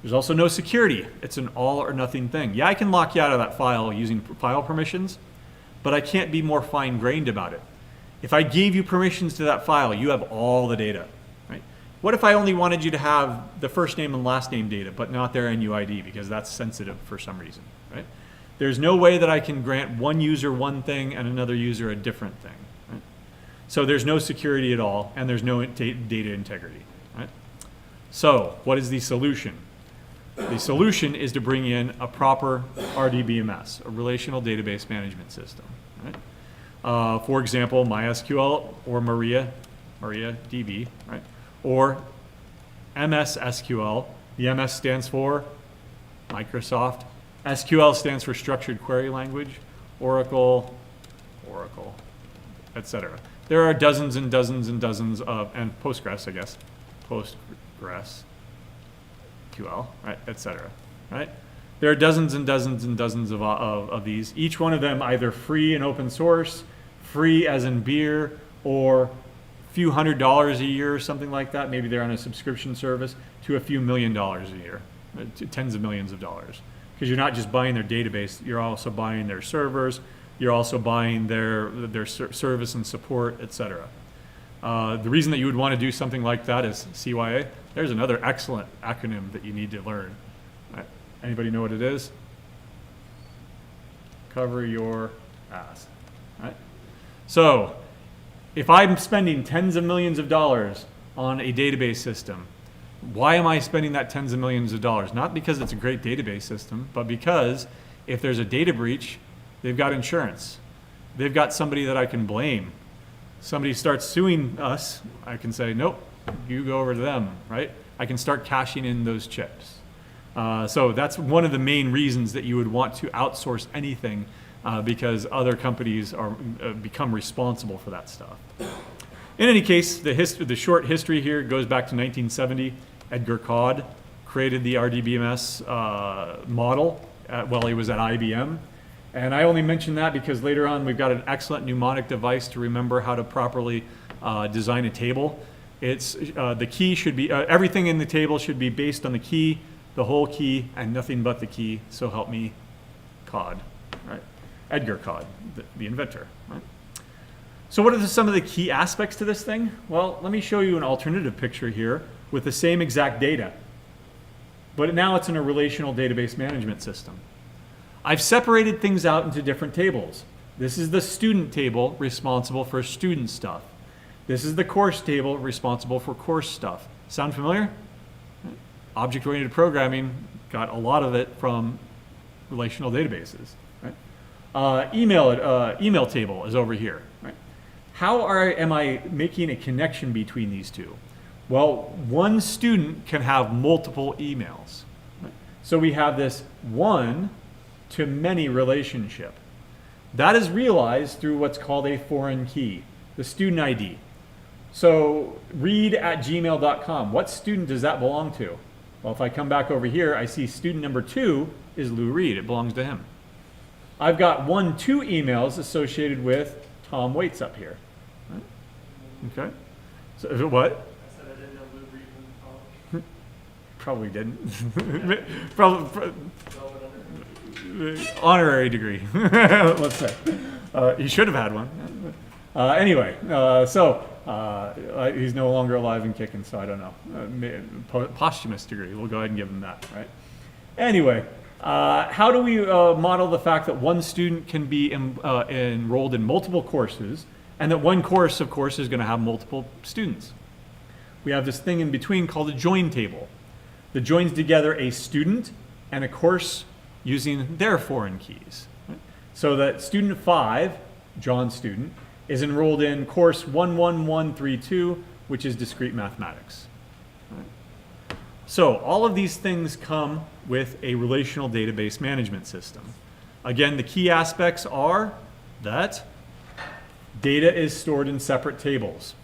There's also no security. It's an all or nothing thing. Yeah, I can lock you out of that file using file permissions, but I can't be more fine-grained about it. If I gave you permissions to that file, you have all the data, right? What if I only wanted you to have the first name and last name data, but not their NUID because that's sensitive for some reason, right? There's no way that I can grant one user one thing and another user a different thing, right? So there's no security at all, and there's no data integrity, right? So what is the solution? The solution is to bring in a proper RDBMS, a relational database management system, right? For example, MySQL or MariaDB, right? Or MS SQL. The MS stands for Microsoft SQL stands for Structured Query Language. Oracle, etc. There are dozens and dozens and dozens of, and Postgres, I guess, Postgres, QL, right, etc. Right? There are dozens and dozens and dozens of these. Each one of them either free and open source, free as in beer, or a few $100s a year or something like that. Maybe they're on a subscription service, to a few $1 million a year, to tens of millions of dollars. Because you're not just buying their database, you're also buying their servers, you're also buying their service and support, etc. The reason that you would want to do something like that is CYA. There's another excellent acronym that you need to learn. Right. Anybody know what it is? Cover your ass. Right? So, if I'm spending tens of millions of dollars on a database system, why am I spending that tens of millions of dollars? Not because it's a great database system, but because if there's a data breach, they've got insurance. They've got somebody that I can blame. Somebody starts suing us, I can say, nope, you go over to them, right? I can start cashing in those chips. So that's one of the main reasons that you would want to outsource anything, because other companies are become responsible for that stuff. In any case, the short history here goes back to 1970. Edgar Codd created the RDBMS model while he was at IBM. And I only mention that because later on we've got an excellent mnemonic device to remember how to properly design a table. It's the key should be, everything in the table should be based on the key, the whole key, and nothing but the key. So help me, Codd, right? Edgar Codd, the inventor, right? So what are some of the key aspects to this thing? Well, let me show you an alternative picture here with the same exact data. But now it's in a relational database management system. I've separated things out into different tables. This is the student table responsible for student stuff. This is the course table responsible for course stuff. Sound familiar? Object-oriented programming got a lot of it from relational databases. Right? Email table is over here. Right? How am I making a connection between these two? Well, one student can have multiple emails. Right? So we have this one-to-many relationship. That is realized through what's called a foreign key, the student ID. So read@gmail.com, what student does that belong to? Well, if I come back over here, I see student number 2 is Lou Reed. It belongs to him. I've got 2 emails associated with Tom Waits up here. Right? Okay. So what?
I said I didn't know Lou Reed was in college.
Probably didn't. Probably honorary degree. Let's say. He should have had one. Anyway, he's no longer alive and kicking, so I don't know. Posthumous degree. We'll go ahead and give him that, right? Anyway, how do we model the fact that one student can be enrolled in multiple courses, and that one course, of course, is going to have multiple students? We have this thing in between called a join table that joins together a student and a course using their foreign keys. Right? So that student 5, John's student, is enrolled in course 11132, which is discrete mathematics. Right? So all of these things come with a relational database management system. Again, the key aspects are that data is stored in separate tables.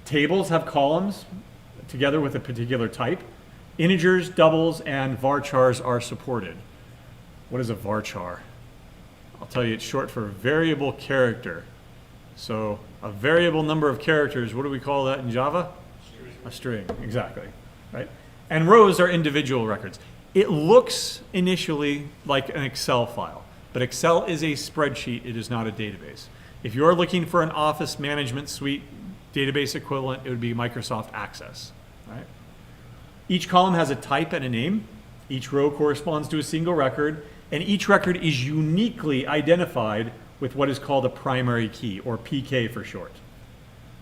Tables have columns together with a particular type. Integers, doubles, and varchars are supported. What is a varchar? I'll tell you, it's short for variable character. So a variable number of characters, what do we call that in Java? A string, exactly, right? And rows are individual records. It looks initially like an Excel file, but Excel is a spreadsheet, it is not a database. If you're looking for an Office Management Suite database equivalent, it would be Microsoft Access, right? Each column has a type and a name. Each row corresponds to a single record, and each record is uniquely identified with what is called a primary key, or PK for short.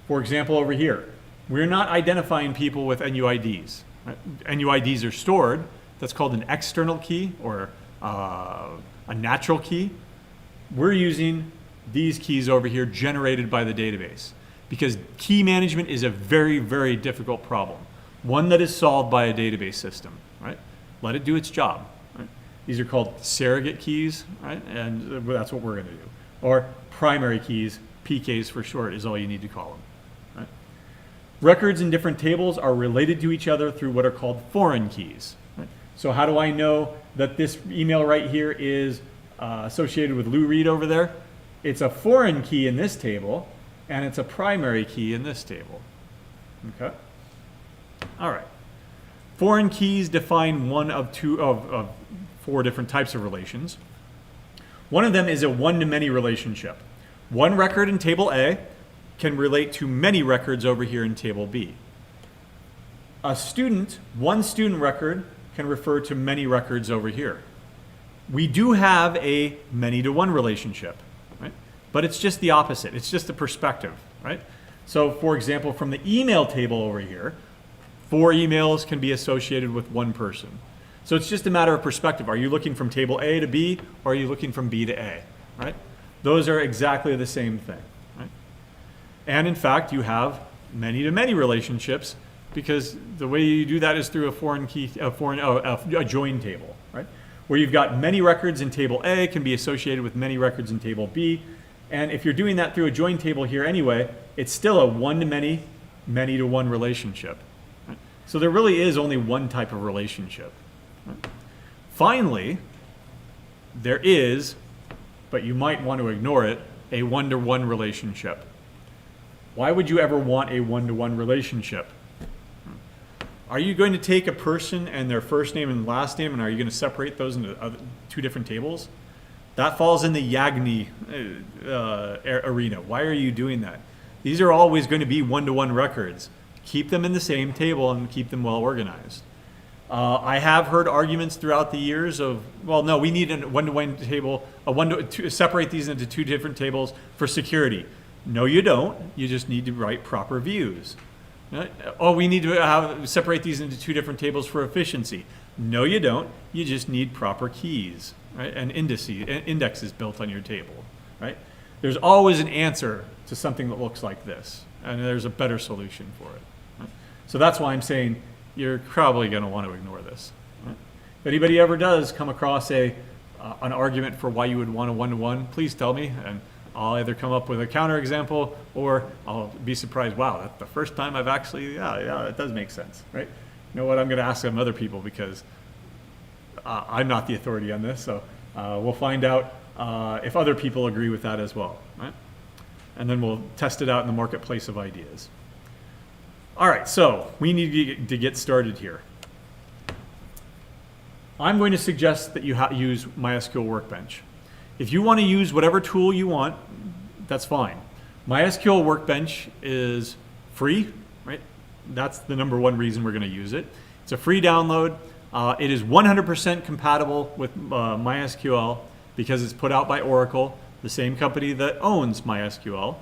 For example, over here, we're not identifying people with NUIDs. Right? NUIDs are stored. That's called an external key, or a natural key. We're using these keys over here generated by the database, because key management is a very, very difficult problem. One that is solved by a database system, right? Let it do its job. Right? These are called surrogate keys, right? And that's what we're going to do. Or primary keys, PKs for short, is all you need to call them. Right? Records in different tables are related to each other through what are called foreign keys. Right? So how do I know that this email right here is associated with Lou Reed over there? It's a foreign key in this table, and it's a primary key in this table. Okay? All right. Foreign keys define one of four different types of relations. One of them is a one-to-many relationship. One record in table A can relate to many records over here in table B. One student record can refer to many records over here. We do have a many-to-one relationship, right? But it's just the opposite. It's just a perspective, right? So, for example, from the email table over here, 4 emails can be associated with one person. So it's just a matter of perspective. Are you looking from table A to B, or are you looking from B to A, right? Those are exactly the same thing, right? And in fact, you have many-to-many relationships, because the way you do that is through a join table, right? Where you've got many records in table A can be associated with many records in table B. And if you're doing that through a join table here anyway, it's still a one-to-many, many-to-one relationship. Right? So there really is only one type of relationship. Right? Finally, there is, but you might want to ignore it, a one-to-one relationship. Why would you ever want a one-to-one relationship? Are you going to take a person and their first name and last name, and are you going to separate those into two different tables? That falls in the Yagni arena. Why are you doing that? These are always going to be one-to-one records. Keep them in the same table and keep them well organized. I have heard arguments throughout the years of, well, no, we need a one-to-one table, to separate these into two different tables for security. No, you don't. You just need to write proper views. Right? Oh, we need to separate these into two different tables for efficiency. No, you don't. You just need proper keys, right? And indexes built on your table, right? There's always an answer to something that looks like this, and there's a better solution for it. Right? So that's why I'm saying you're probably going to want to ignore this. Right? If anybody ever does come across an argument for why you would want a one-to-one, please tell me, and I'll either come up with a counterexample, or I'll be surprised, wow, that's the first time I've actually, yeah, it does make sense, right? You know what, I'm going to ask some other people, because I'm not the authority on this, so we'll find out if other people agree with that as well, right? And then we'll test it out in the marketplace of ideas. All right, so we need to get started here. I'm going to suggest that you use MySQL Workbench. If you want to use whatever tool you want, that's fine. MySQL Workbench is free, right? That's the number one reason we're going to use it. It's a free download. It is 100% compatible with MySQL because it's put out by Oracle, the same company that owns MySQL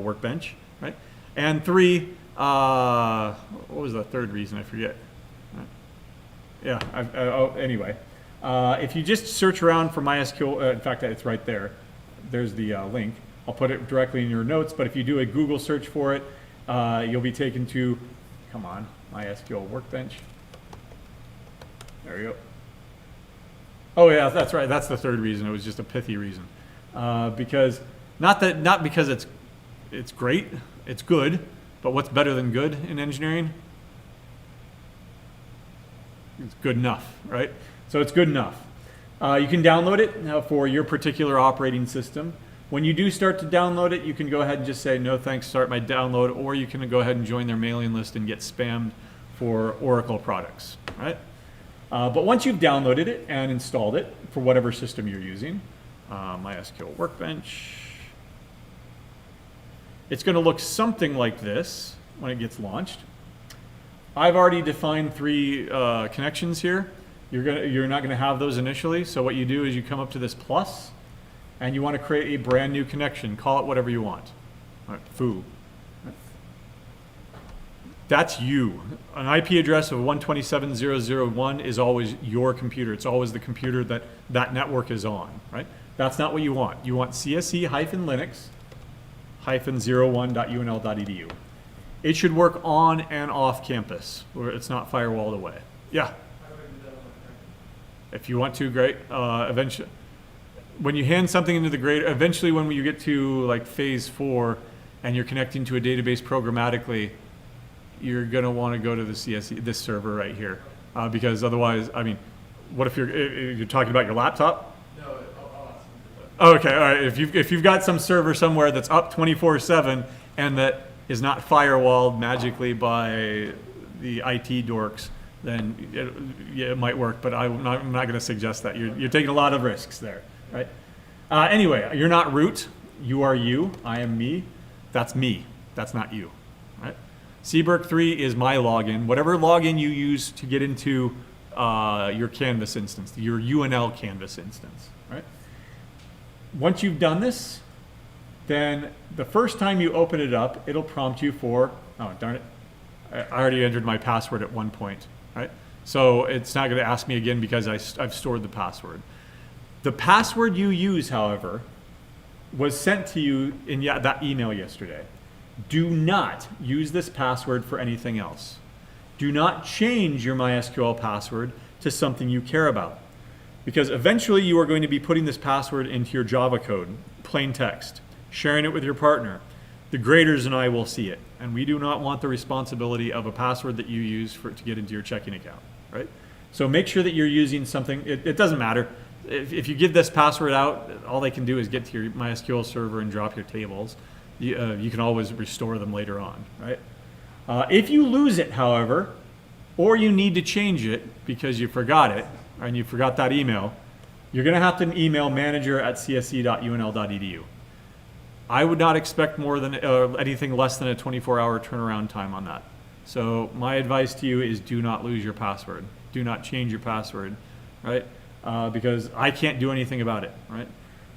Workbench, right? And 3, what was the third reason? I forget. Yeah, anyway. If you just search around for MySQL, in fact, it's right there. There's the link. I'll put it directly in your notes, but if you do a Google search for it, you'll be taken to, come on, MySQL Workbench. There you go. Oh yeah, that's right. That's the third reason. It was just a pithy reason. Because, not because it's great, it's good, but what's better than good in engineering? It's good enough, right? So it's good enough. You can download it for your particular operating system. When you do start to download it, you can go ahead and just say, no thanks, start my download, or you can go ahead and join their mailing list and get spammed for Oracle products, right? But once you've downloaded it and installed it for whatever system you're using, MySQL Workbench, it's going to look something like this when it gets launched. I've already defined 3 connections here. You're not going to have those initially, so what you do is you come up to this plus, and you want to create a brand new connection. Call it whatever you want. All right, foo. That's you. An IP address of 127.0.0.1 is always your computer. It's always the computer that that network is on, right? That's not what you want. You want csc-linux-01.unl.edu. It should work on and off campus, where it's not firewalled away. Yeah?
How do I do that on my
If you want to, great. Eventually, when you hand something into the grader, eventually when you get to like phase 4 and you're connecting to a database programmatically, you're gonna want to go to the CSE, this server right here, because otherwise, I mean, what if you're talking about your laptop?
No, I'll ask them for that.
Okay, all right. If you've got some server somewhere that's up 24/7 and that is not firewalled magically by the IT dorks, then yeah, it might work. But I'm not going to suggest that. You're taking a lot of risks there, right? Anyway, you're not root. You are you. I am me. That's me. That's not you, right? Seaberg3 is my login. Whatever login you use to get into your Canvas instance, your UNL Canvas instance, right? Once you've done this, then the first time you open it up, it'll prompt you for, oh, darn it. I already entered my password at one point, right? So it's not going to ask me again because I've stored the password. The password you use, however, was sent to you in that email yesterday. Do not use this password for anything else. Do not change your MySQL password to something you care about, because eventually you are going to be putting this password into your Java code, plain text, sharing it with your partner. The graders and I will see it, and we do not want the responsibility of a password that you use to get into your checking account, right? So make sure that you're using something. It doesn't matter. If you give this password out, all they can do is get to your MySQL server and drop your tables. You can always restore them later on, right? If you lose it, however, or you need to change it because you forgot it, and you forgot that email, you're going to have to email manager@csc.unl.edu. I would not expect more than anything less than a 24-hour turnaround time on that. So my advice to you is do not lose your password. Do not change your password, right? Because I can't do anything about it, right?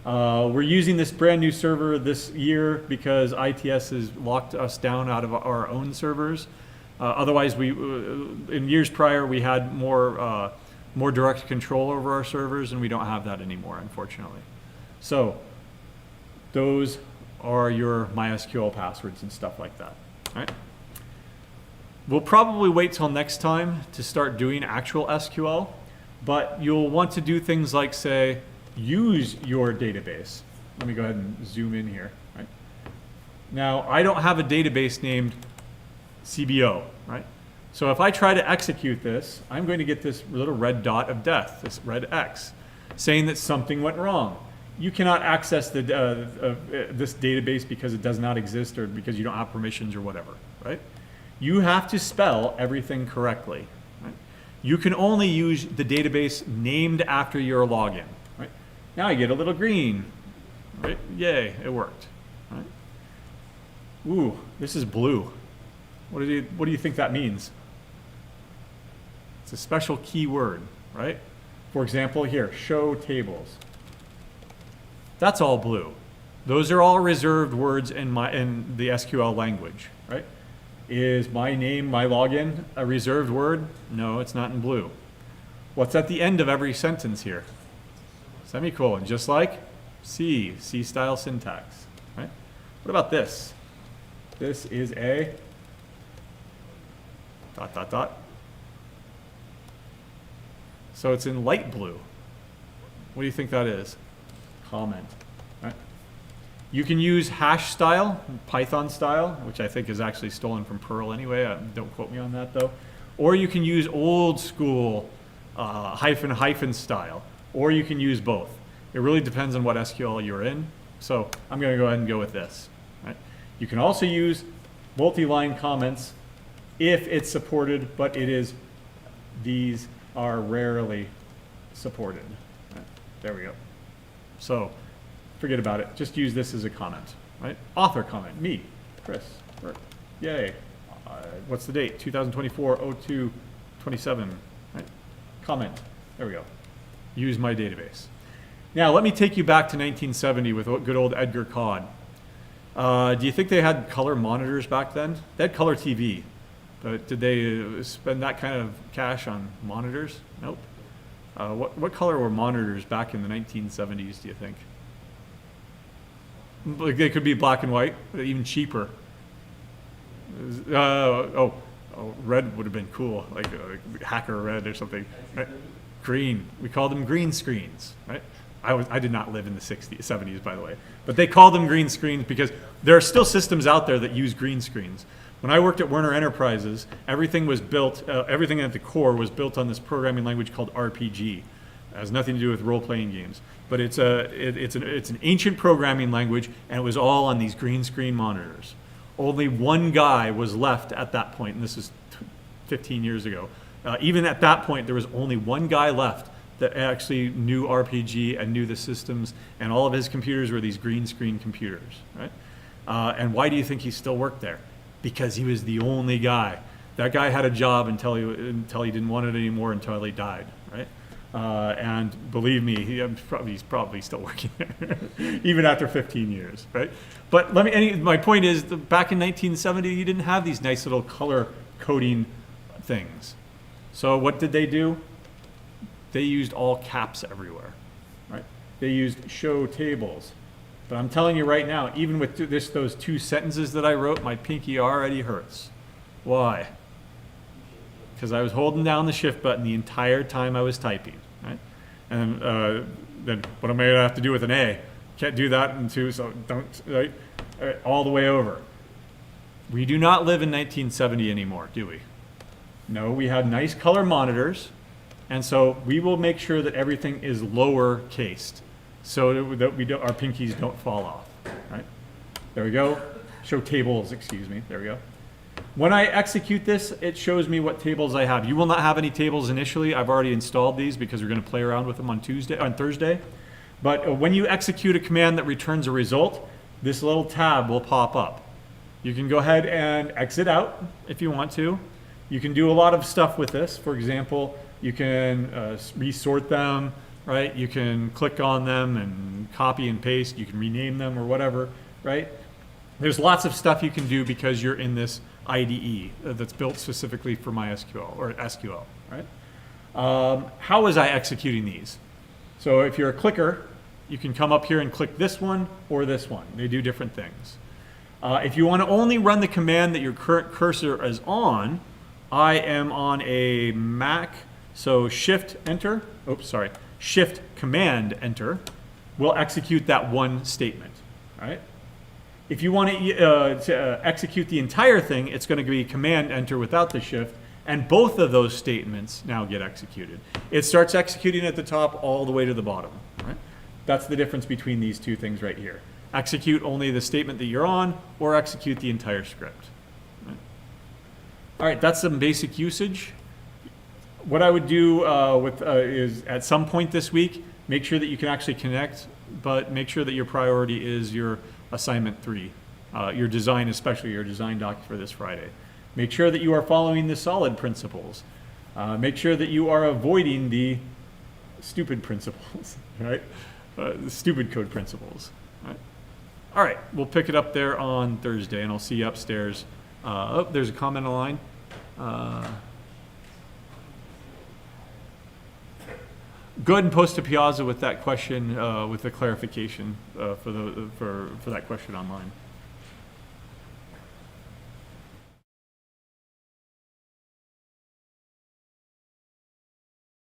We're using this brand new server this year because ITS has locked us down out of our own servers. Otherwise, in years prior, we had more direct control over our servers, and we don't have that anymore, unfortunately. So those are your MySQL passwords and stuff like that, right? We'll probably wait till next time to start doing actual SQL, but you'll want to do things like, say, use your database. Let me go ahead and zoom in here, right? Now, I don't have a database named CBO, right? So if I try to execute this, I'm going to get this little red dot of death, this red X, saying that something went wrong. You cannot access this database because it does not exist or because you don't have permissions or whatever, right? You have to spell everything correctly, right? You can only use the database named after your login, right? Now I get a little green, right? Yay, it worked, right? Ooh, this is blue. What do you think that means? It's a special keyword, right? For example, here, show tables. That's all blue. Those are all reserved words in the SQL language, right? Is my name, my login, a reserved word? No, it's not in blue. What's at the end of every sentence here? Semicolon, just like C-style syntax, right? What about this? This is a ... So it's in light blue. What do you think that is? Comment, right? You can use hash style, Python style, which I think is actually stolen from Perl anyway. Don't quote me on that though. Or you can use old school hyphen style, or you can use both. It really depends on what SQL you're in. So I'm going to go ahead and go with this, right? You can also use multi-line comments if it's supported, but these are rarely supported. Right? There we go. So forget about it. Just use this as a comment, right? Author comment, me, Chris, Bert. Yay. What's the date? 2024-02-27, right? Comment. There we go. Use my database. Now, let me take you back to 1970 with good old Edgar Cod. Do you think they had color monitors back then? They had color TV. But did they spend that kind of cash on monitors? Nope. What color were monitors back in the 1970s, do you think? Like they could be black and white, but even cheaper. Red would have been cool, like hacker red or something. Right? Green. We called them green screens, right? I did not live in the 60s, 70s, by the way, but they called them green screens because there are still systems out there that use green screens. When I worked at Werner Enterprises, everything was built, everything at the core was built on this programming language called RPG. It has nothing to do with role-playing games, but it's an ancient programming language, and it was all on these green screen monitors. Only one guy was left at that point, and this is 15 years ago. Even at that point, there was only one guy left that actually knew RPG and knew the systems, and all of his computers were these green screen computers, right? And why do you think he still worked there? Because he was the only guy. That guy had a job until he didn't want it anymore, until he died, right? And believe me, he's probably still working there, even after 15 years, right? But my point is, back in 1970, you didn't have these nice little color coding things. So what did they do? They used all caps everywhere, right? They used show tables. But I'm telling you right now, even with those two sentences that I wrote, my pinky already hurts. Why? Because I was holding down the shift button the entire time I was typing, right? And then what am I gonna have to do with an A? Can't do that in two, so don't, right? All the way over. We do not live in 1970 anymore, do we? No, we have nice color monitors, and so we will make sure that everything is lower cased, so that our pinkies don't fall off, right? There we go. Show tables, excuse me. There we go. When I execute this, it shows me what tables I have. You will not have any tables initially. I've already installed these because we're going to play around with them on Thursday. But when you execute a command that returns a result, this little tab will pop up. You can go ahead and exit out if you want to. You can do a lot of stuff with this. For example, you can resort them, right? You can click on them and copy and paste. You can rename them or whatever, right? There's lots of stuff you can do because you're in this IDE that's built specifically for MySQL or SQL, right? How was I executing these? So if you're a clicker, you can come up here and click this one or this one. They do different things. If you want to only run the command that your current cursor is on, I am on a Mac, so Shift-Enter, Shift-Command-Enter will execute that one statement, right? If you want to execute the entire thing, it's going to be Command-Enter without the shift, and both of those statements now get executed. It starts executing at the top all the way to the bottom, right? That's the difference between these two things right here. Execute only the statement that you're on, or execute the entire script. Right? All right, that's some basic usage. What I would do is at some point this week, make sure that you can actually connect, but make sure that your priority is your assignment 3, your design, especially your design doc for this Friday. Make sure that you are following the solid principles. Make sure that you are avoiding the stupid principles, right? The stupid code principles, right? All right, we'll pick it up there on Thursday, and I'll see you upstairs. Oh, there's a comment online. Go ahead and post to Piazza with that question, with the clarification for that question online.